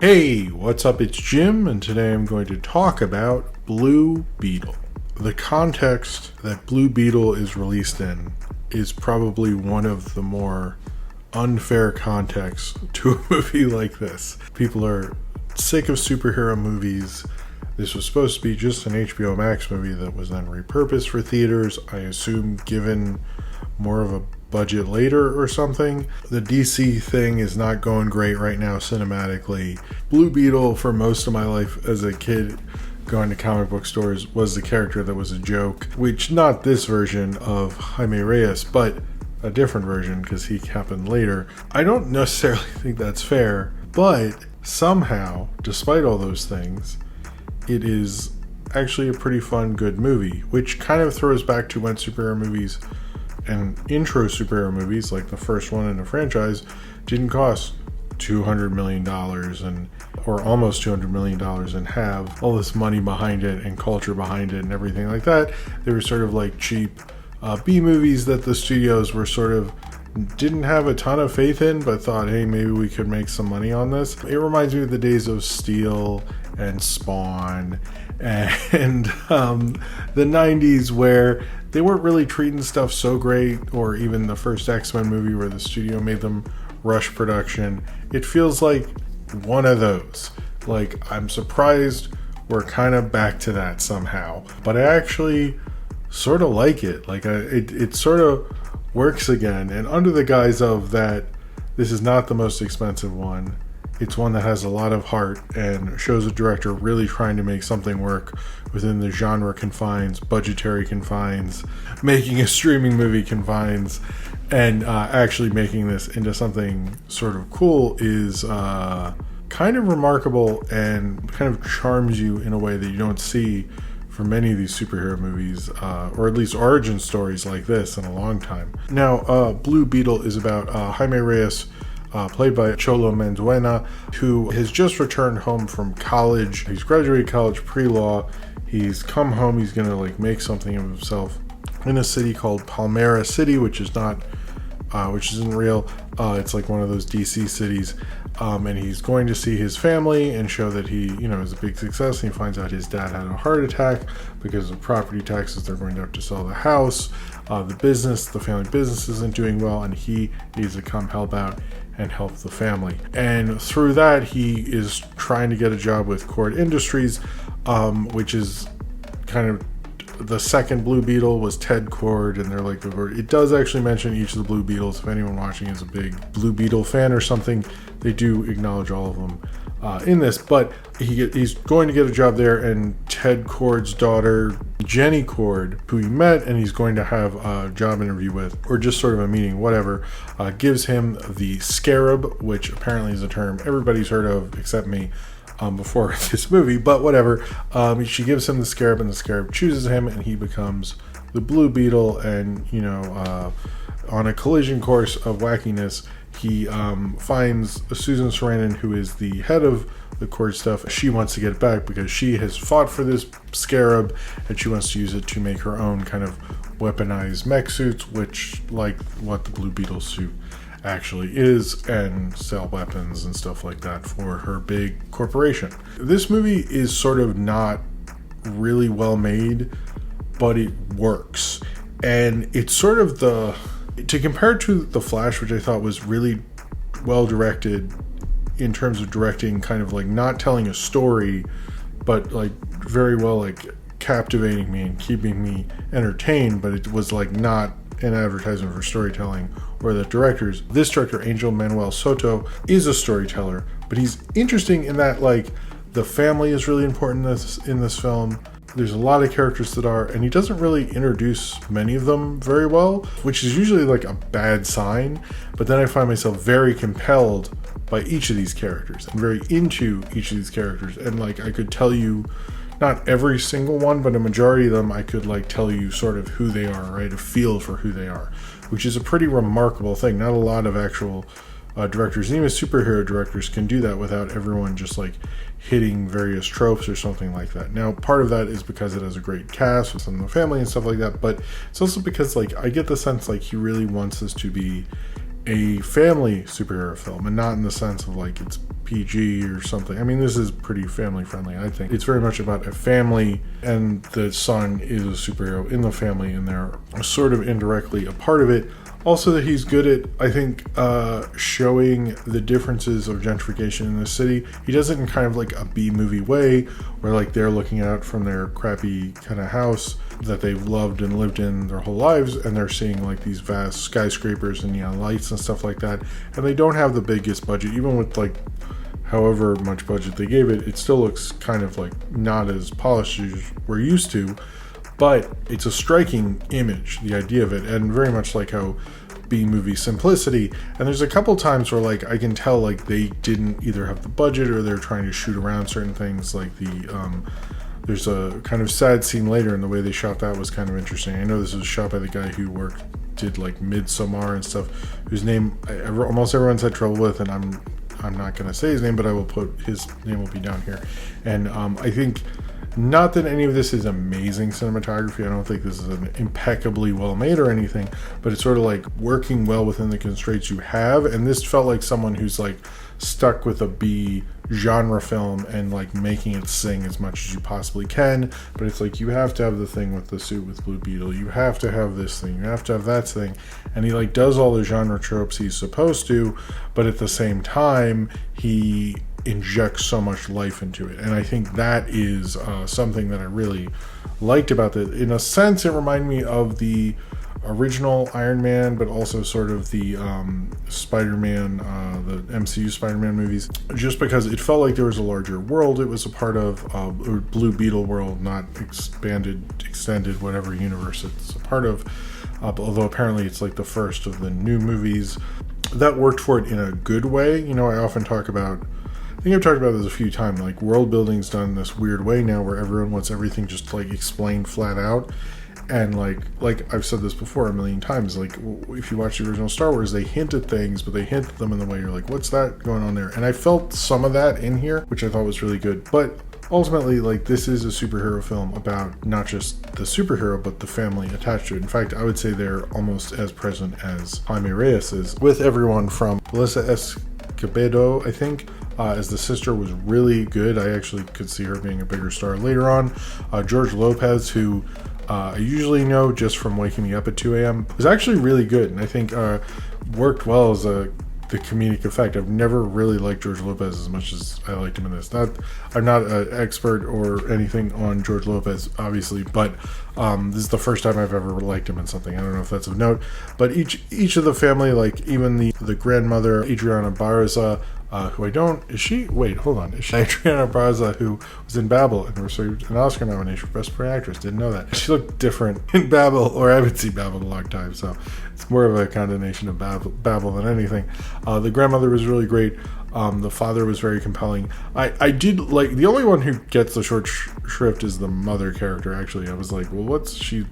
Hey, what's up? It's Jim, and today I'm going to talk about Blue Beetle. The context that Blue Beetle is released in is probably one of the more unfair contexts to a movie like this. People are sick of superhero movies. This was supposed to be just an HBO Max movie that was then repurposed for theaters, I assume given more of a budget later or something. The DC thing is not going great right now cinematically. Blue Beetle, for most of my life as a kid going to comic book stores, was the character that was a joke, which not this version of Jaime Reyes, but a different version because he happened later. I don't necessarily think that's fair, but somehow, despite all those things, it is actually a pretty fun, good movie, which kind of throws back to when superhero movies and intro superhero movies, like the first one in the franchise, didn't cost $200 million or almost $200 million and have all this money behind it and culture behind it and everything like that. They were sort of like cheap B movies that the studios were sort of didn't have a ton of faith in, but thought, hey, maybe we could make some money on this. It reminds me of the days of Steel and Spawn and the 90s, where they weren't really treating stuff so great, or even the first X-Men movie where the studio made them rush production. It feels like one of those. Like, I'm surprised we're kind of back to that somehow, but I actually sort of like it. Like, it sort of works again, and under the guise of that this is not the most expensive one. It's one that has a lot of heart and shows a director really trying to make something work within the genre confines, budgetary confines, making a streaming movie confines, and actually making this into something sort of cool is kind of remarkable and kind of charms you in a way that you don't see for many of these superhero movies, or at least origin stories like this, in a long time. Now, Blue Beetle is about Jaime Reyes, played by Cholo Manduena, who has just returned home from college. He's graduated college pre-law. He's come home. He's gonna make something of himself in a city called Palmera City, which isn't real. It's like one of those DC cities. And he's going to see his family and show that he, is a big success. And he finds out his dad had a heart attack because of property taxes. They're going to have to sell the house. The family business isn't doing well, and he needs to come help out and help the family. And through that, he is trying to get a job with Cord Industries, which is kind of the second Blue Beetle was Ted Cord, and they're like it does actually mention each of the Blue Beetles. If anyone watching is a big Blue Beetle fan or something, they do acknowledge all of them in this. But he's going to get a job there, and Ted Cord's daughter, Jenny Cord, who he met and he's going to have a job interview with, or just sort of a meeting, whatever, gives him the scarab, which apparently is a term everybody's heard of except me, before this movie, but whatever. She gives him the scarab, and the scarab chooses him, and he becomes the Blue Beetle. And on a collision course of wackiness, he finds Susan Sarandon, who is the head of the Cord stuff. She wants to get it back because she has fought for this scarab, and she wants to use it to make her own kind of weaponized mech suits, which, like what the Blue Beetle suit actually is, and sell weapons and stuff like that for her big corporation. This movie is sort of not really well made, but it works. And it's sort of to compare it to The Flash, which I thought was really well directed in terms of directing, kind of like not telling a story, but like very well captivating me and keeping me entertained, but it was not an advertisement for storytelling or the directors. This director, Angel Manuel Soto, is a storyteller, but he's interesting in that the family is really important in this film. There's a lot of characters that are, and he doesn't really introduce many of them very well, which is usually a bad sign. But then I find myself very compelled by each of these characters and very into each of these characters, and I could tell you, not every single one, but a majority of them, I could tell you sort of who they are, right? A feel for who they are, which is a pretty remarkable thing. Not a lot of actual directors, and even superhero directors, can do that without everyone just hitting various tropes or something like that. Now, part of that is because it has a great cast with some of the family and stuff like that, but it's also because I get the sense he really wants this to be a family superhero film, and not in the sense of it's PG or something. I mean, this is pretty family friendly, I think. It's very much about a family, and the son is a superhero in the family, and they're sort of indirectly a part of it. Also, that he's good at, I think, showing the differences of gentrification in the city. He does it in kind of like a B-movie way, where like they're looking out from their crappy kind of house that they've loved and lived in their whole lives, and they're seeing like these vast skyscrapers and neon lights and stuff like that. And they don't have the biggest budget, even with like however much budget they gave it. It still looks kind of like not as polished as we're used to. But it's a striking image, the idea of it, and very much like how B-movie simplicity. And there's a couple times where like I can tell like they didn't either have the budget or they're trying to shoot around certain things. Like there's a kind of sad scene later, and the way they shot that was kind of interesting. I know this was shot by the guy who did like Midsommar and stuff, whose name almost everyone's had trouble with, and I'm not going to say his name, but I will put his name will be down here. And I think. Not that any of this is amazing cinematography. I don't think this is an impeccably well made or anything, but it's sort of like working well within the constraints you have. And this felt like someone who's like stuck with a B genre film and like making it sing as much as you possibly can. But it's like, you have to have the thing with the suit with Blue Beetle. You have to have this thing. You have to have that thing. And he like does all the genre tropes he's supposed to, but at the same time, he injects so much life into it. And I think that is something that I really liked about it. In a sense, it reminded me of the original Iron Man, but also sort of the Spider-Man, the MCU Spider-Man movies, just because it felt like there was a larger world. It was a part of Blue Beetle world, not extended, whatever universe it's a part of. Although apparently it's like the first of the new movies. That worked for it in a good way. You know, I often talk about, I think I've talked about this a few times, like world building's done in this weird way now where everyone wants everything just like explained flat out. And like I've said this before a million times, like if you watch the original Star Wars, they hint at things, but they hint at them in the way you're like, what's that going on there? And I felt some of that in here, which I thought was really good. But ultimately, like, this is a superhero film about not just the superhero, but the family attached to it. In fact, I would say they're almost as present as Jaime Reyes is, with everyone from Melissa Escobedo, I think, as the sister was really good. I actually could see her being a bigger star later on. George Lopez, who I usually know just from Waking Me Up at 2 a.m., was actually really good, and I think worked well as the comedic effect. I've never really liked George Lopez as much as I liked him in this. I'm not an expert or anything on George Lopez, obviously, but this is the first time I've ever liked him in something. I don't know if that's of note, but each of the family, like even the grandmother, Adriana Barza, who I don't, is she Adriana Barza, who was in Babel and received an Oscar nomination for Best Supporting Actress? Didn't know that. She looked different in Babel, or I haven't seen Babel in a long time, so it's more of a condemnation of Babel than anything. The grandmother was really great. The father was very compelling. I did like, the only one who gets the short shrift is the mother character, actually. I was like, well, she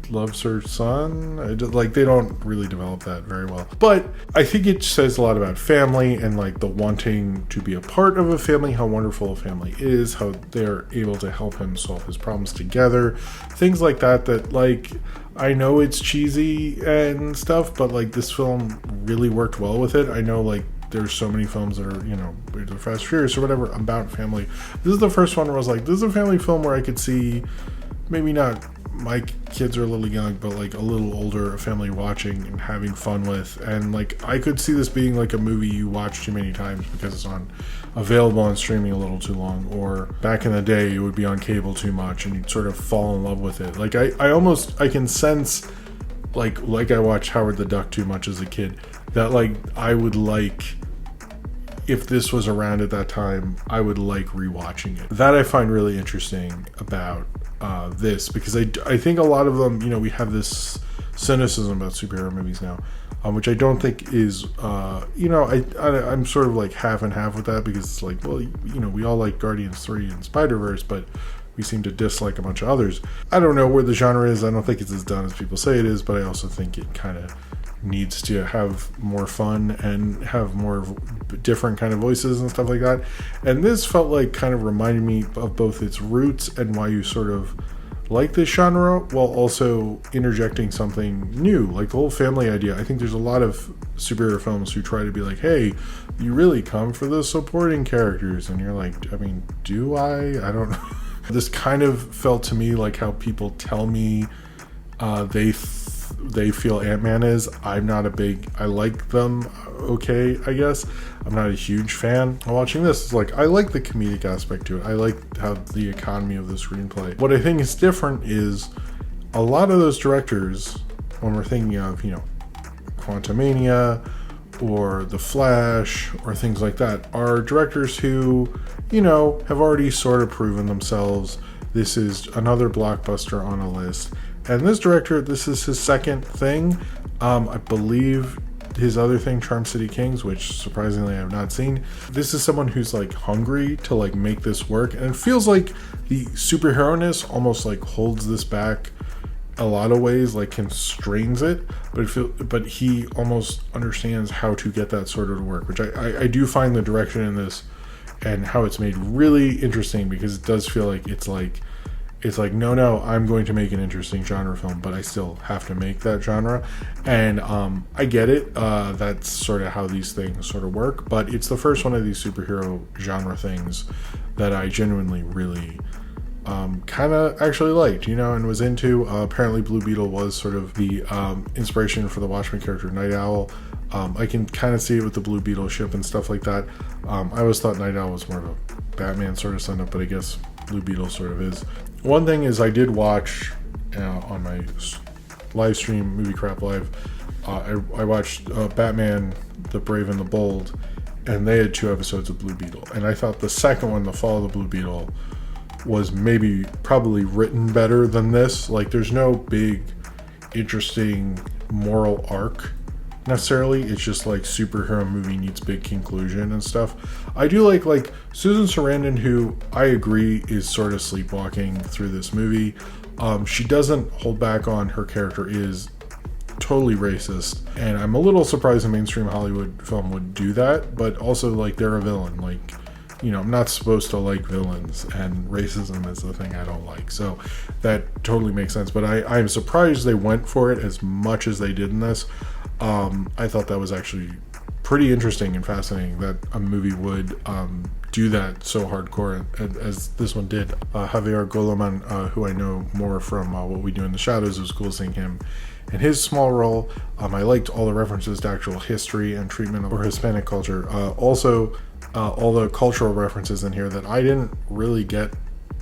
loves her son? They don't really develop that very well. But I think it says a lot about family and like the wanting to be a part of a family, how wonderful a family is, how they're able to help him solve his problems together. Things like that like, I know it's cheesy and stuff, but like this film really worked well with it. I know like there's so many films that are, you know, Fast Furious or whatever about family. This is the first one where I was like, this is a family film where I could see, maybe not my kids are a little young, but like a little older, a family watching and having fun with. And like I could see this being like a movie you watch too many times because it's available on streaming a little too long, or back in the day it would be on cable too much and you'd sort of fall in love with it. Like I can sense like I watched Howard the Duck too much as a kid, that like I would like, if this was around at that time, I would like rewatching it. That I find really interesting about this, because I think a lot of them, you know, we have this cynicism about superhero movies now, which I don't think is, you know, I'm sort of like half and half with that, because it's like, well, you know, we all like Guardians 3 and Spider-Verse, but we seem to dislike a bunch of others. I don't know where the genre is. I don't think it's as done as people say it is, but I also think it kind of needs to have more fun and have more different kind of voices and stuff like that. And this felt like kind of reminded me of both its roots and why you sort of like this genre, while also interjecting something new, like the whole family idea. I think there's a lot of superhero films who try to be like, hey, you really come for the supporting characters. And you're like, I mean, do I don't know. This kind of felt to me like how people tell me they feel Ant-Man is. I'm not I like them, okay, I guess. I'm not a huge fan. Watching this, it's like, I like the comedic aspect to it. I like how the economy of the screenplay. What I think is different is a lot of those directors, when we're thinking of, Quantumania or The Flash or things like that, are directors who, have already sort of proven themselves. This is another blockbuster on a list. And this director, this is his second thing. I believe his other thing, Charm City Kings, which surprisingly I have not seen. This is someone who's like hungry to like make this work. And it feels like the superhero-ness almost like holds this back a lot of ways, like constrains it, but he almost understands how to get that sort of work, which I do find the direction in this and how it's made really interesting, because it does feel like it's like no, I'm going to make an interesting genre film, but I still have to make that genre. And I get it. That's sort of how these things sort of work, but it's the first one of these superhero genre things that I genuinely really kind of actually liked, and was into. Apparently Blue Beetle was sort of the inspiration for the Watchmen character Night Owl. I can kind of see it with the Blue Beetle ship and stuff like that. I always thought Night Owl was more of a Batman sort of send-up, but I guess Blue Beetle sort of is. One thing is, I did watch on my live stream, Movie Crap Live, I watched Batman, The Brave and the Bold, and they had 2 episodes of Blue Beetle. And I thought the second one, The Fall of the Blue Beetle, was probably written better than this. Like, there's no big, interesting moral arc necessarily. It's just like superhero movie needs big conclusion and stuff. I do like Susan Sarandon, who I agree is sort of sleepwalking through this movie. She doesn't hold back on her character is totally racist, and I'm a little surprised a mainstream Hollywood film would do that, but also like they're a villain. Like, I'm not supposed to like villains, and racism is the thing I don't like. So that totally makes sense. But I'm surprised they went for it as much as they did in this. I thought that was actually pretty interesting and fascinating that a movie would do that so hardcore as this one did. Javier Goloman, who I know more from What We Do in the Shadows, it was cool seeing him in his small role. I liked all the references to actual history and treatment of Hispanic culture. Also, all the cultural references in here that I didn't really get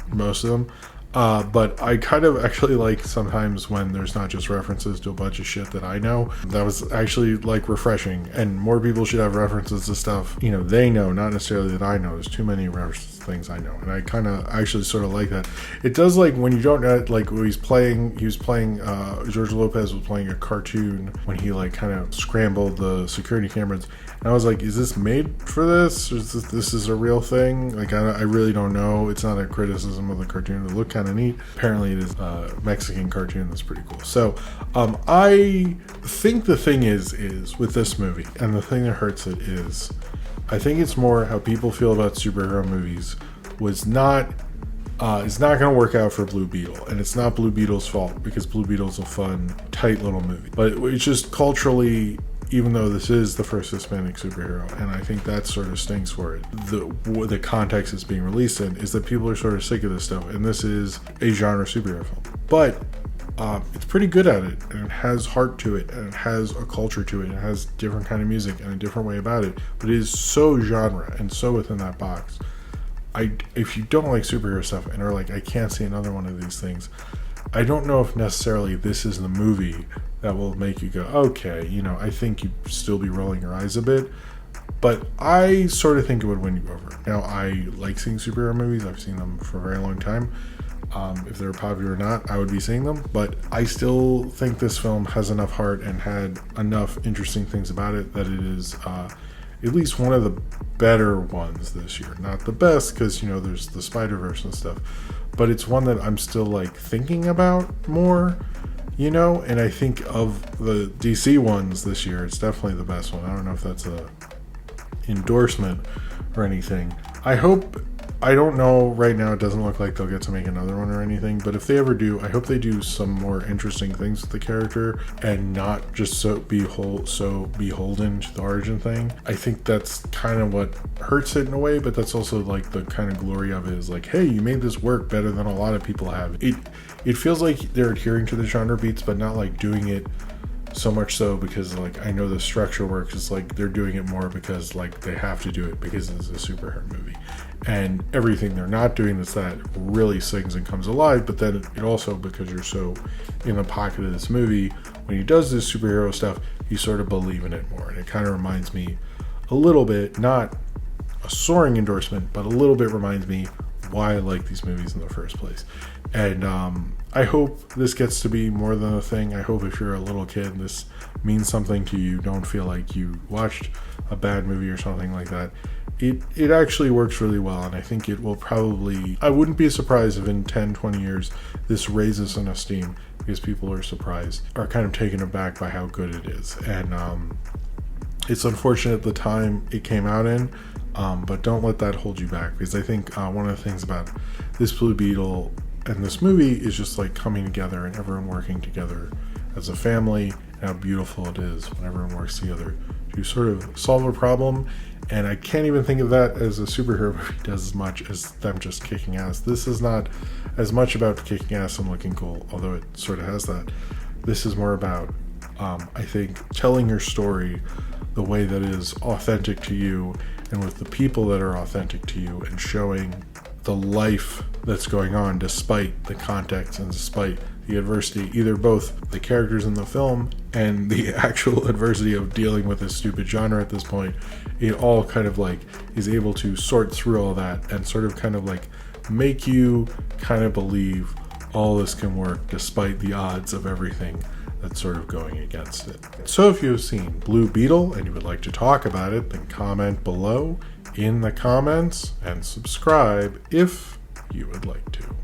most of them. But I kind of actually like sometimes when there's not just references to a bunch of shit that I know. That was actually like refreshing, and more people should have references to stuff they know, not necessarily that I know. There's too many references to things I know, and I kind of actually sort of like that. It does, like when you don't know, like when he was playing George Lopez was playing a cartoon when he like kind of scrambled the security cameras, and I was like, is this made for this? Or is this is a real thing? Like, I really don't know. It's not a criticism of the cartoon. It looked kind of neat. Apparently it is a Mexican cartoon that's pretty cool. So I think the thing is with this movie, and the thing that hurts it is, I think it's more how people feel about superhero movies it's not going to work out for Blue Beetle, and it's not Blue Beetle's fault, because Blue Beetle's a fun, tight little movie. But it's just culturally, even though this is the first Hispanic superhero, and I think that sort of stings for it, the context it's being released in is that people are sort of sick of this stuff, and this is a genre superhero film. But it's pretty good at it, and it has heart to it, and it has a culture to it, and it has different kind of music and a different way about it, but it is so genre and so within that box. If you don't like superhero stuff and are like, I can't see another one of these things, I don't know if necessarily this is the movie that will make you go, okay, I think you'd still be rolling your eyes a bit, but I sort of think it would win you over. Now, I like seeing superhero movies. I've seen them for a very long time. If they're popular or not, I would be seeing them, but I still think this film has enough heart and had enough interesting things about it that it is at least one of the better ones this year. Not the best, because there's the Spider-Verse and stuff, but it's one that I'm still like thinking about more, and I think of the DC ones this year, it's definitely the best one. I don't know if that's a endorsement or anything. I hope I don't know right now. It doesn't look like they'll get to make another one or anything, but if they ever do, I hope they do some more interesting things with the character and not just so beholden to the origin thing. I think that's kind of what hurts it in a way, but that's also like the kind of glory of it is like, hey, you made this work better than a lot of people have. It feels like they're adhering to the genre beats, but not like doing it so much so because like I know the structure works. It's like they're doing it more because like they have to do it because it's a superhero movie, and everything they're not doing that really sings and comes alive. But then it also, because you're so in the pocket of this movie, when he does this superhero stuff, you sort of believe in it more. And it kind of reminds me a little bit, not a soaring endorsement, but a little bit reminds me why I like these movies in the first place. And I hope this gets to be more than a thing. I hope if you're a little kid, this means something to you. Don't feel like you watched a bad movie or something like that. It actually works really well, and I think it will probably... I wouldn't be surprised if in 10, 20 years this raises in esteem because people are surprised, are kind of taken aback by how good it is. And it's unfortunate the time it came out in, but don't let that hold you back, because I think one of the things about this Blue Beetle and this movie is just like coming together and everyone working together as a family, and how beautiful it is when everyone works together to sort of solve a problem. And I can't even think of that as a superhero movie does as much as them just kicking ass. This is not as much about kicking ass and looking cool, although it sort of has that. This is more about, I think, telling your story the way that is authentic to you and with the people that are authentic to you, and showing the life that's going on despite the context and despite the adversity, either both the characters in the film and the actual adversity of dealing with this stupid genre at this point. It all kind of like is able to sort through all that and sort of kind of like make you kind of believe all this can work despite the odds of everything that's sort of going against it. So if you have seen Blue Beetle and you would like to talk about it, then comment below in the comments and subscribe if you would like to.